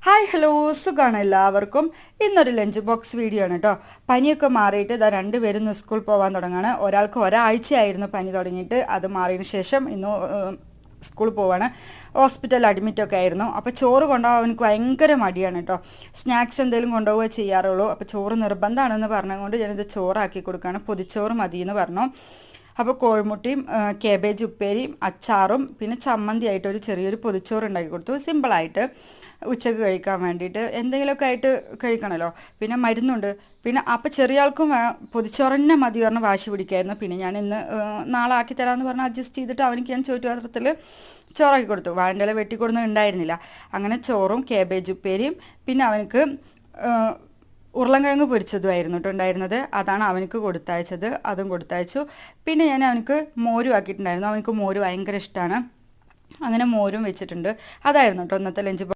Hi hello സുഖമാണ് എല്ലാവർക്കും. ഇന്നൊരു ലഞ്ച് ബോക്സ് വീഡിയോ ആണ് കേട്ടോ. പനിയൊക്കെ മാറിയിട്ട് ഇതാ രണ്ടുപേരും ഇന്ന് സ്കൂൾ പോകാൻ തുടങ്ങുകയാണ്. ഒരാൾക്ക് ഒരാഴ്ചയായിരുന്നു പനി തുടങ്ങിയിട്ട്, അത് മാറിയതിന് ശേഷം ഇന്ന് സ്കൂളിൽ പോവാണ്. ഹോസ്പിറ്റലിൽ അഡ്മിറ്റൊക്കെ ആയിരുന്നു. അപ്പോൾ ചോറ് കൊണ്ടുപോകാൻ എനിക്ക് ഭയങ്കര മടിയാണ് കേട്ടോ. സ്നാക്സ് എന്തെങ്കിലും കൊണ്ടുപോവുക ചെയ്യാറുള്ളൂ. അപ്പോൾ ചോറ് നിർബന്ധമാണെന്ന് പറഞ്ഞുകൊണ്ട് ഞാനിത് ചോറാക്കി കൊടുക്കുകയാണ്. പൊതിച്ചോറ് മതിയെന്ന് പറഞ്ഞു. അപ്പോൾ കോഴിമുട്ടയും കേബേജ് ഉപ്പേരിയും അച്ചാറും പിന്നെ ചമ്മന്തി ആയിട്ട് ഒരു ചെറിയൊരു പൊതിച്ചോറ് ഉണ്ടാക്കി കൊടുത്തു. സിമ്പിളായിട്ട് ഉച്ചക്ക് കഴിക്കാൻ വേണ്ടിയിട്ട് എന്തെങ്കിലുമൊക്കെ ആയിട്ട് കഴിക്കണമല്ലോ. പിന്നെ മരുന്നുണ്ട്. പിന്നെ അപ്പോൾ ചെറിയ ആൾക്കും പൊതിച്ചോറ് തന്നെ മതി പറഞ്ഞ് വാശി പിടിക്കായിരുന്നു. പിന്നെ ഞാൻ ഇന്ന് നാളെ ആക്കി തരാമെന്ന് പറഞ്ഞ് അഡ്ജസ്റ്റ് ചെയ്തിട്ട് അവനിക്ക് ഞാൻ ചോറ്റുപാത്രത്തിൽ ചോറാക്കി കൊടുത്തു. വാഴൻ്റെ വെട്ടിക്കൊടുന്നത് ഉണ്ടായിരുന്നില്ല. അങ്ങനെ ചോറും കേബേജ് ഉപ്പേരിയും പിന്നെ അവനക്ക് ഉരുളൻകിഴങ്ങ് പൊരിച്ചതുമായിരുന്നു കേട്ടോ ഉണ്ടായിരുന്നത്. അതാണ് അവനക്ക് കൊടുത്തയച്ചത്. അതും കൊടുത്തയച്ചു. പിന്നെ ഞാൻ അവനക്ക് മോരും ആക്കിയിട്ടുണ്ടായിരുന്നു. അവനക്ക് മോര് ഭയങ്കര ഇഷ്ടമാണ്. അങ്ങനെ മോരും വെച്ചിട്ടുണ്ട്. അതായിരുന്നു കേട്ടോ ഇന്നത്തെ ലഞ്ച്.